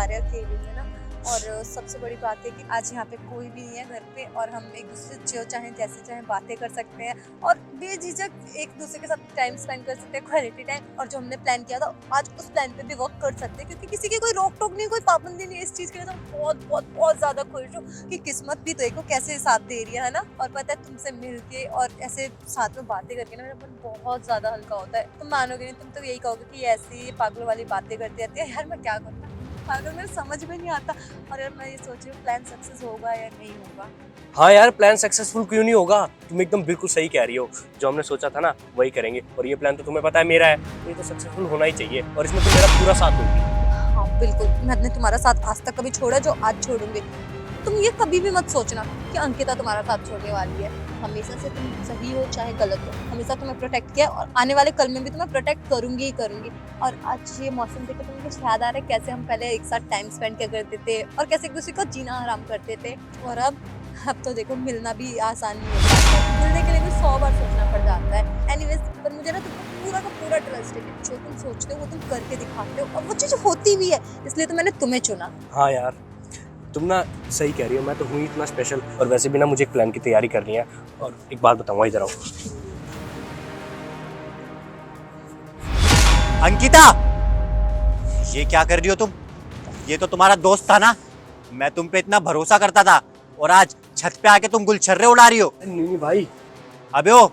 रहे हैं अकेले में ना। और सबसे बड़ी बात है कि आज यहाँ पे कोई भी नहीं है घर पे और हम एक दूसरे से जो चाहें जैसे चाहें बातें कर सकते हैं और बेझिझक एक दूसरे के साथ टाइम स्पेंड कर सकते हैं, क्वालिटी टाइम। और जो हमने प्लान किया था आज उस प्लान पे भी वर्क कर सकते हैं क्योंकि किसी की कोई रोक टोक नहीं, कोई पाबंदी नहीं है इस चीज़ के लिए। तो बहुत बहुत बहुत ज़्यादा खुश हूँ कि किस्मत भी देखो कैसे साथ दे रही है ना। और पता है तुमसे मिल के और ऐसे साथ में बातें करके ना मेरा मन बहुत ज़्यादा हल्का होता है। तुम मानोगे नहीं, तुम तो यही कहोगे कि ऐसी पागलों वाली बातें करती रहती है। यार मैं क्या करूँ, पागल, मेरे समझ में नहीं आता। और यार मैं ये सोच रही हूँ प्लान सक्सेस होगा या नहीं होगा। हाँ यार, प्लान सक्सेसफुल क्यों नहीं होगा? तुम एकदम बिल्कुल सही कह रही हो। जो हमने सोचा था ना वही करेंगे, और ये प्लान तो तुम्हें पता है मेरा है, तो ये तो सक्सेसफुल होना ही चाहिए और इसमें तुम मेरा पूरा साथ दोगी। हाँ बिल्कुल, मैंने तुम्हारा साथ आज तक कभी छोड़ा जो आज छोड़ूंगी। तुम ये कभी भी मत सोचना कि अंकिता तुम्हारा साथ छोड़ने वाली है। हमेशा से तुम सही हो चाहे गलत हो, हमेशा तुम्हें प्रोटेक्ट किया और आने वाले कल में भी तुम्हें प्रोटेक्ट करूंगी ही करूंगी। और आज ये मौसम देख के तुम्हें कुछ याद आ रहा है कैसे हम पहले एक साथ टाइम स्पेंड किया करते थे और कैसे एक दूसरे को जीना आराम करते थे। और अब तो देखो मिलना भी आसान नहीं होता है, मिलने के लिए भी 100 बार सोचना पड़ जाता है। एनीवेज, पर मुझे ना तुम पूरा का पूरा ट्रस्ट है कि जो तुम सोचते हो वो तुम करके दिखाते हो और वो चीज़ होती भी है, इसलिए तो मैंने तुम्हें चुना। हाँ यार, तुम ना सही कह रही हो, मैं तो हूँ इतना स्पेशल। और वैसे भी ना मुझे एक प्लान की तैयारी करनी है। और एक बात बताऊंगा, इधर आओ। अंकिता, ये क्या कर रही हो तुम? ये तो तुम्हारा दोस्त था ना, मैं तुम पे इतना भरोसा करता था और आज छत पे आके तुम गुलछर्रे उड़ा रही हो। नहीं भाई। अबे ओ,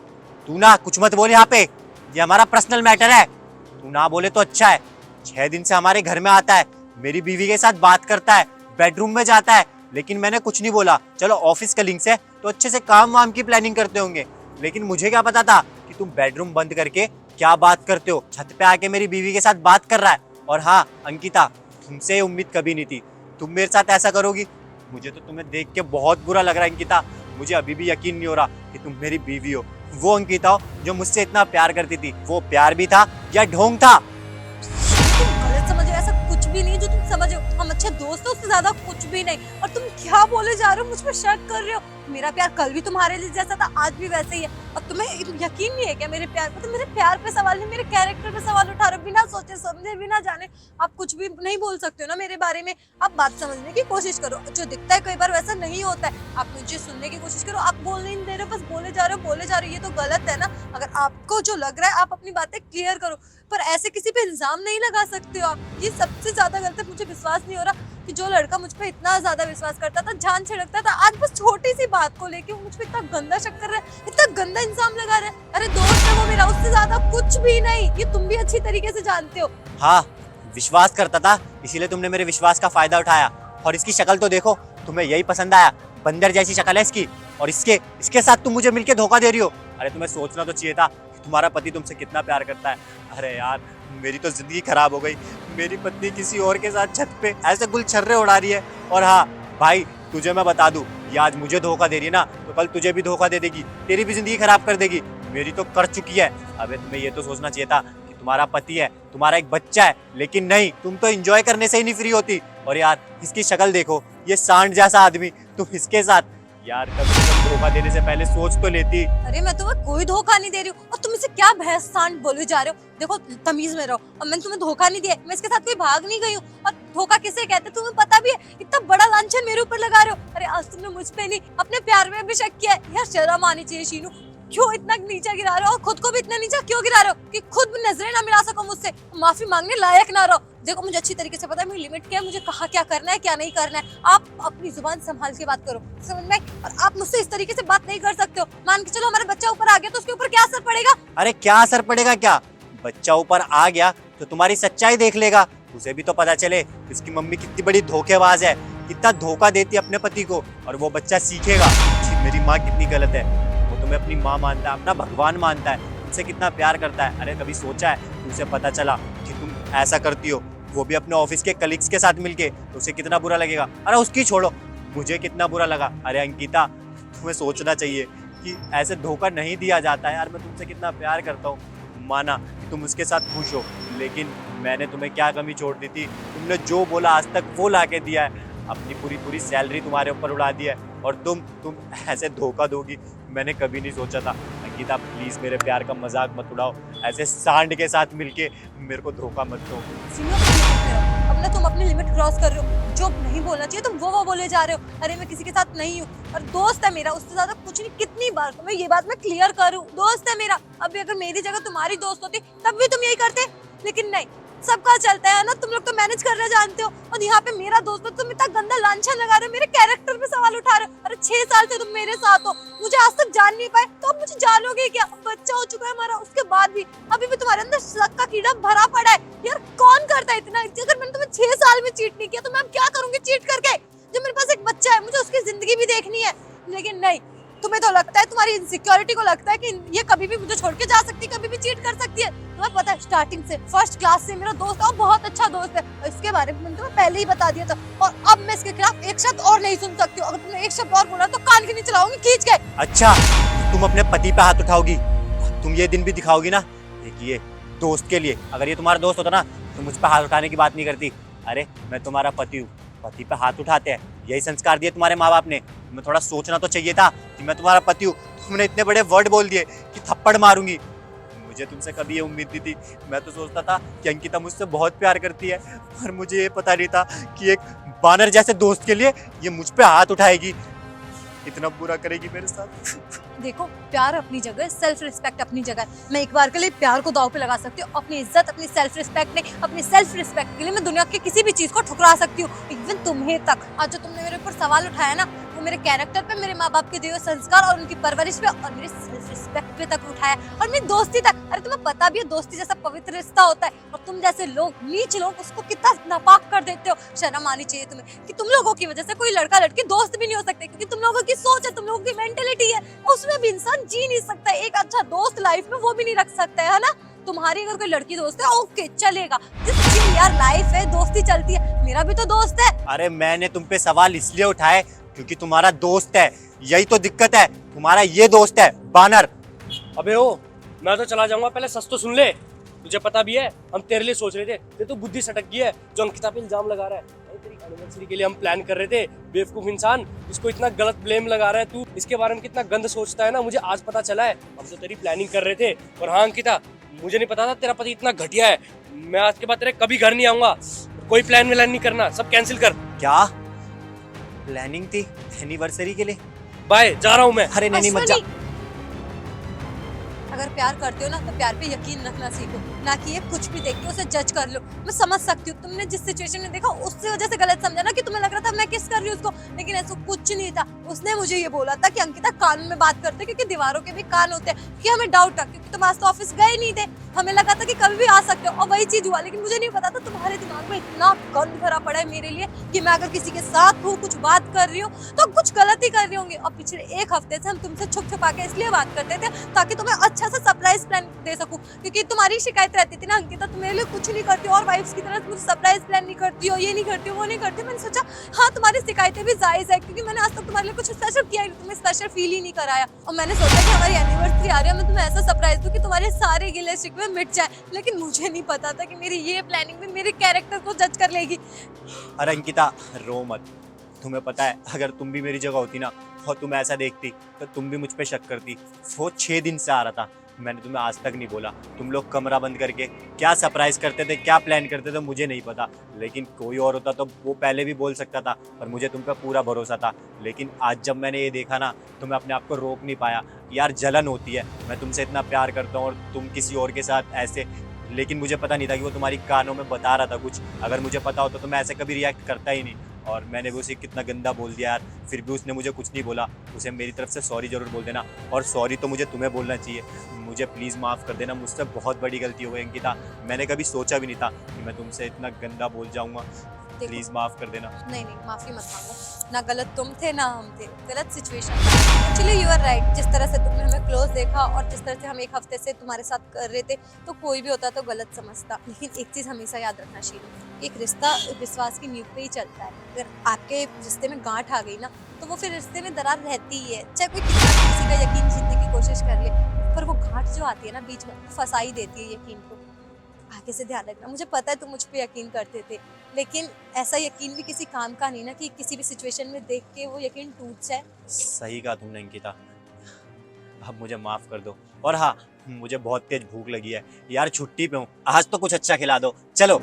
तू ना कुछ मत बोल यहाँ पे, ये हमारा पर्सनल मैटर है। तू ना बोले तो अच्छा है। 6 दिन से हमारे घर में आता है, मेरी बीवी के साथ बात करता है, बेडरूम में जाता है, लेकिन मैंने कुछ नहीं बोला। चलो ऑफिस कलीग्स है तो अच्छे से काम वाम की प्लानिंग करते होंगे, लेकिन मुझे क्या पता था कि तुम बेडरूम बंद करके क्या बात करते हो। छत पे आके मेरी बीवी के साथ बात कर रहा है। और हाँ अंकिता, तुमसे उम्मीद कभी नहीं थी तुम मेरे साथ ऐसा करोगी। मुझे तो तुम्हें देख के बहुत बुरा लग रहा है अंकिता। मुझे अभी भी यकीन नहीं हो रहा कि तुम मेरी बीवी हो। वो अंकिता हो जो मुझसे इतना प्यार करती थी। वो प्यार भी था या ढोंग था? तुम गलत समझ रहे हो, ऐसा कुछ भी नहीं जो तुम समझ रहे हो। हम अच्छे दोस्त हो, उससे ज्यादा कुछ भी नहीं। और तुम क्या बोले जा रहे हो, मुझ पर शक कर रहे हो। मेरा प्यार कल भी तुम्हारे लिए जैसा था आज भी वैसे ही है। और तुम्हें यकीन नहीं है क्या मेरे प्यार पे? तुम मेरे प्यार पे सवाल नहीं, मेरे कैरेक्टर पे सवाल उठा रहे हो बिना सोचे समझे बिना जाने। आप कुछ भी नहीं बोल सकते हो ना मेरे बारे में। आप बात समझने की कोशिश करो, जो दिखता है कई बार वैसा नहीं होता है। आप मुझे सुनने की कोशिश करो, आप बोल नहीं दे रहे हो, बस बोले जा रहे हो बोले जा रहे हो। ये तो गलत है ना। अगर आपको जो लग रहा है आप अपनी बातें क्लियर करो, पर ऐसे किसी पे इल्जाम नहीं लगा सकते हो आप। ये सबसे ज्यादा गलत है। मुझे विश्वास नहीं हो रहा कि जो लड़का मुझ पे इतना ज्यादा विश्वास करता था, जान छिड़कता था, आज बस छोटी सी बात को लेके वो मुझ पे इतना गंदा शक कर रहा है, इतना गंदा इल्जाम लगा रहा है। अरे दोस्त है वो मेरा, उससे ज्यादा कुछ भी नहीं। ये तुम भी अच्छी तरीके से जानते हो। हाँ, विश्वास करता था, इसीलिए तुमने मेरे विश्वास का फायदा उठाया। और इसकी शक्ल तो देखो, तुम्हें यही पसंद आया। बंदर जैसी शक्ल है इसकी, और इसके साथ तुम मुझे मिलके धोखा दे रही हो। अरे तुम्हें सोचना तो चाहिए था कि तुम्हारा पति तुमसे कितना प्यार करता है। अरे यार, मेरी तो जिंदगी खराब हो गई। मेरी पत्नी किसी और के साथ छत पे ऐसे गुलछर्रे उड़ा रही है। और हाँ भाई, तुझे मैं बता दूं, ये आज मुझे धोखा दे रही है ना, तो कल तुझे भी धोखा दे देगी, तेरी भी जिंदगी खराब कर देगी। मेरी तो कर चुकी है। अबे तुम्हें ये तो सोचना चाहिए था कि तुम्हारा पति है, तुम्हारा एक बच्चा है, लेकिन नहीं, तुम तो एंजॉय करने से ही नहीं फ्री होती। और यार इसकी शक्ल देखो, ये सांड जैसा आदमी, तुम इसके साथ। यार कम से कम धोखा देने से पहले सोच तो लेती। अरे मैं तुम्हें कोई धोखा नहीं दे रही हूँ और तुम इसे क्या भैंस सांड बोले जा रहे हो। देखो तमीज में रहो, और मैंने तुम्हें धोखा नहीं दिया। मैं इसके साथ कोई भाग नहीं गई हूँ। और धोखा किसे कहते हैं तुम्हें पता भी है। इतना बड़ा लांछन मेरे ऊपर लगा रहे हो। अरे आज तुमने मुझ पे नहीं अपने प्यार में भी शक किया है। यार शर्म आनी चाहिए शीनू। क्यों इतना नीचा गिरा रहे हो, और खुद को भी इतना नीचा क्यों गिरा रहे हो कि खुद भी नजरें ना मिला सको मुझसे, माफी मांगने लायक ना रहो। देखो मुझे अच्छी तरीके से पता है मेरी लिमिट क्या है, मुझे कहाँ क्या करना है क्या नहीं करना है। आप अपनी जुबान संभाल के बात करो, समझ में? और आप मुझसे इस तरीके से बात नहीं कर सकते हो। मान के चलो हमारा बच्चा ऊपर आ गया तो उसके ऊपर क्या असर पड़ेगा? अरे क्या असर पड़ेगा? क्या बच्चा ऊपर आ गया तो तुम्हारी सच्चाई देख लेगा, उसे भी तो पता चले इसकी मम्मी कितनी बड़ी धोखेबाज है, कितना धोखा देती है अपने पति को, और वो बच्चा सीखेगा कि मेरी माँ कितनी गलत है। वो तुम्हें अपनी माँ मानता है, अपना भगवान मानता है, तुमसे कितना प्यार करता है। अरे कभी सोचा है उसे पता चला कि तुम ऐसा करती हो, वो भी अपने ऑफिस के कलीग्स के साथ मिलके, तो उसे कितना बुरा लगेगा। अरे उसकी छोड़ो, मुझे कितना बुरा लगा। अरे अंकिता, तुम्हें सोचना चाहिए कि ऐसे धोखा नहीं दिया जाता है। यार मैं तुमसे कितना प्यार करता हूँ, माना कि तुम उसके साथ खुश हो, लेकिन मैंने तुम्हें क्या कमी छोड़ दी थी? तुमने जो बोला आज तक वो ला के दिया है। अपनी पूरी सैलरी तुम्हारे ऊपर उड़ा दी है, और तुम ऐसे धोखा दोगी, मैंने कभी नहीं सोचा था। अंकिता प्लीज मेरे प्यार का मजाक मत उड़ाओ, ऐसे सांड के साथ मिलके मेरे को धोखा मत दो। अब ना तुम अपनी लिमिट क्रॉस कर रहे हो, जो नहीं बोलना चाहिए तुम वो बोले जा रहे हो। अरे मैं किसी के साथ नहीं हूँ, और दोस्त है मेरा, उससे ज्यादा कुछ नहीं। कितनी बार तुम्हें ये बात मैं क्लियर करूँ, दोस्त है मेरा। अभी अगर मेरी जगह तुम्हारी दोस्त होती तब भी तुम यही करते, लेकिन नहीं, सबका चलता है ना, तुम लोग तो मैनेज करना जानते हो। और यहाँ पे मेरा दोस्त हो, तुम इतना गंदा लांछन लगा रहे हो, मेरे कैरेक्टर पे सवाल उठा रहे हो। अरे 6 साल से तुम मेरे साथ हो, मुझे आज तक जान नहीं पाए, तो अब मुझे जानोगे क्या? बच्चा हो चुका है हमारा, उसके बाद भी अभी भी तुम्हारे अंदर शक का कीड़ा भरा पड़ा है। यार कौन करता है इतना? अगर मैंने तुम्हें 6 साल में चीट नहीं किया तो मैं अब क्या करूंगी चीट करके? जब मेरे पास एक बच्चा है, मुझे उसकी जिंदगी भी देखनी है। लेकिन नहीं, तुम्हें तो लगता है, तुम्हारी इनसिक्योरिटी को लगता है कि ये कभी भी मुझे छोड़ के जा सकती है, कभी भी चीट कर सकती है। तुम्हें पता है स्टार्टिंग से, फर्स्ट क्लास से मेरा दोस्त है, और बहुत अच्छा दोस्त है, और इसके बारे में मैंने तुम्हें पहले ही बता दिया था। और अब मैं इसके खिलाफ एक शब्द और नहीं सुन सकती हूँ। अगर तुमने एक शब्द और बोला तो कान के नीचे लाऊंगी खींच के। अच्छा, तुम अपने पति पे हाथ उठाओगी, तुम ये दिन भी दिखाओगी ना। देखिए, दोस्त के लिए, अगर ये तुम्हारा दोस्त होता ना तो मुझ पे हाथ उठाने की बात नहीं करती। अरे मैं तुम्हारा पति हूँ, पति पे हाथ उठाते हैं, यही संस्कार दिए तुम्हारे माँ बाप ने। तुम्हें थोड़ा सोचना तो चाहिए था कि मैं तुम्हारा पति हूँ। तुमने इतने बड़े वर्ड बोल दिए कि थप्पड़ मारूंगी। मुझे तुमसे कभी ये उम्मीद नहीं थी। मैं तो सोचता था कि अंकिता मुझसे बहुत प्यार करती है, पर मुझे ये पता नहीं था कि एक बानर जैसे दोस्त के लिए ये मुझ पे हाथ उठाएगी, इतना बुरा करेगी मेरे साथ। देखो, प्यार अपनी जगह, सेल्फ रिस्पेक्ट अपनी जगह। मैं एक बार के लिए प्यार को दांव पे लगा सकती हूँ, अपनी इज्जत, अपनी सेल्फ रिस्पेक्ट नहीं, अपनी सेल्फ रिस्पेक्ट के लिए मैं दुनिया की किसी भी चीज को ठुकरा सकती हूँ, इवन तुम्हें तक। आज जो तुमने मेरे ऊपर सवाल उठाया ना, वो मेरे कैरेक्टर पे, मेरे माँ बाप के दिए हुए संस्कार और उनकी परवरिश पे, और मेरे सेल्फ रिस्पेक्ट पे तक उठाया, और मेरी दोस्ती तक। अरे तुम्हें पता भी है दोस्ती जैसा पवित्र रिश्ता होता है, और तुम जैसे लोग, नीच लोग, उसको कितना नापाक कर देते हो। शर्म आनी चाहिए तुम्हें कि तुम लोगों की वजह से कोई लड़का लड़की दोस्त भी नहीं हो सकते, क्योंकि तुम लोगों की सोच है, तुम लोगों की मेंटेलिटी है, उसमें भी इंसान जी नहीं सकता। एक अच्छा दोस्त लाइफ में वो भी नहीं रख सकता है ना। तुम्हारी अगर कोई लड़की दोस्त है, ओके चलेगा, जिसकी यार लाइफ है, दोस्ती चलती है, मेरा भी तो दोस्त है। अरे मैंने तुम पे सवाल इसलिए उठाए क्योंकि तुम्हारा दोस्त है, यही तो दिक्कत है। तुम्हारा ये दोस्त है बानर। अबे ओ, मैं तो चला जाऊंगा, पहले सच तो सुन ले। तुझे पता भी है हम तेरे लिए सोच रहे थे, तेरे तो बुद्धि सटक गई है जो अंकिता पे इल्जाम लगा रहा है। अरे तेरी एनिवर्सरी के लिए हम प्लान कर रहे थे, बेवकूफ इंसान, इसको इतना गलत ब्लेम लगा रहा है तू। इसके बारे में कितना गंद सोचता है ना, मुझे आज पता चला है। हम तो तेरी प्लानिंग कर रहे थे। और हाँ अंकिता, मुझे नहीं पता था तेरा पति इतना घटिया है। मैं आज के बाद तेरे कभी घर नहीं आऊंगा, कोई प्लान व्लान नहीं करना, सब कैंसिल कर। क्या प्लानिंग थी एनिवर्सरी के लिए? बाय, जा रहा हूँ मैं। अरे नहीं मत जा। अगर प्यार करते हो ना तो प्यार पे यकीन रखना सीखो, ना कि ये कुछ भी देख के उसे जज कर लो। मैं समझ सकती हूँ तुमने जिस सिचुएशन में देखा उससे वजह से गलत समझा ना, कि तुम्हें लग रहा था मैं किस कर रही हूँ उसको, लेकिन ऐसा कुछ नहीं था। उसने मुझे ये बोला था कि अंकिता कानून में बात करते, क्योंकि दीवारों के भी कान होते हैं, कि हमें डाउट था, क्योंकि तुम आज तो ऑफिस गए नहीं थे, हमें लगा था कि कभी भी आ सकते हो, और वही चीज हुआ। लेकिन मुझे नहीं पता था तुम्हारे दिमाग में इतना गंद भरा पड़ा है मेरे लिए, कि मैं अगर किसी के साथ हूँ, कुछ बात कर रही हूँ, तो कुछ गलती कर रही होंगी। और पिछले 1 हफ्ते से हम तुमसे छुप छुपा के इसलिए बात करते थे ताकि तुम्हें अच्छा सा सरप्राइज प्लान दे सकूं, क्योंकि तुम्हारी शिकायत रहती थी ना अंकिता, तुम मेरे लिए कुछ नहीं करती हो, और वाइफ्स की तरह तुम सरप्राइज प्लान नहीं करती हो, ये नहीं करती हो, वो नहीं करती हो। मैंने सोचा हाँ तुम्हारी शिकायतें भी जायज है, क्योंकि मैंने आज तक तुम्हारे लिए कुछ स्पेशल किया ही नहीं, तुम्हें स्पेशल फील ही नहीं कराया। और मैंने सोचा कि हमारी एनिवर्सरी आ रही है, मैं तुम्हें ऐसा सरप्राइज दूं कि तुम्हारे सारे गिले शिकवे मिट जाए। लेकिन मुझे नहीं पता था कि मेरी ये प्लानिंग भी मेरे कैरेक्टर को जज कर लेगी। अरे अंकिता रो मत, तुम्हें पता है अगर तुम भी मेरी जगह होती ना और तुम ऐसा देखती तो तुम भी मुझ पे शक करती। वो 6 दिन से आ रहा था, मैंने तुम्हें आज तक नहीं बोला। तुम लोग कमरा बंद करके क्या सरप्राइज करते थे, क्या प्लान करते थे मुझे नहीं पता, लेकिन कोई और होता तो वो पहले भी बोल सकता था, पर मुझे तुम पे पूरा भरोसा था। लेकिन आज जब मैंने ये देखा ना तो मैं अपने आप को रोक नहीं पाया। यार जलन होती है, मैं तुमसे इतना प्यार करता हूँ और तुम किसी और के साथ ऐसे, लेकिन मुझे पता नहीं था कि वो तुम्हारी कानों में बता रहा था कुछ। अगर मुझे पता होता तो मैं ऐसे कभी रिएक्ट करता ही नहीं। और मैंने भी उसे कितना गंदा बोल दिया यार, फिर भी उसने मुझे कुछ नहीं बोला। उसे मेरी तरफ से सॉरी ज़रूर बोल देना, और सॉरी तो मुझे तुम्हें बोलना चाहिए। मुझे प्लीज़ माफ़ कर देना, मुझसे बहुत बड़ी गलती हो गई अंकिता। मैंने कभी सोचा भी नहीं था कि मैं तुमसे इतना गंदा बोल जाऊँगा। प्लीज़ माफ़ कर देना। नहीं नहीं, माफी मत मांगो, ना गलत तुम थे ना हम थे, गलत सिचुएशन था। एक्चुअली यू आर राइट, जिस तरह से तुमने हमें क्लोज देखा और जिस तरह से हम 1 हफ्ते से तुम्हारे साथ कर रहे थे, तो कोई भी होता तो गलत समझता। लेकिन एक चीज़ हमेशा याद रखना शीलू, एक रिश्ता विश्वास की नींव पे ही चलता है। अगर आपके रिश्ते में गांठ आ गई ना तो वो फिर रिश्ते में दरार रहती ही है, चाहे कोई किसी का यकीन जीतने की कोशिश कर ले, पर वो गांठ जो आती है ना बीच में, वो फंसा ही देती है यकीन को। आगे से ध्यान रखना। मुझे पता है तुम मुझ पे यकीन करते थे, लेकिन ऐसा यकीन भी किसी काम का नहीं ना कि किसी भी सिचुएशन में देख के वो यकीन टूट जाए। सही कहा तुमने अंकिता, अब मुझे माफ़ कर दो। और हाँ, मुझे बहुत तेज भूख लगी है यार, छुट्टी पे हूँ, आज तो कुछ अच्छा खिला दो। चलो।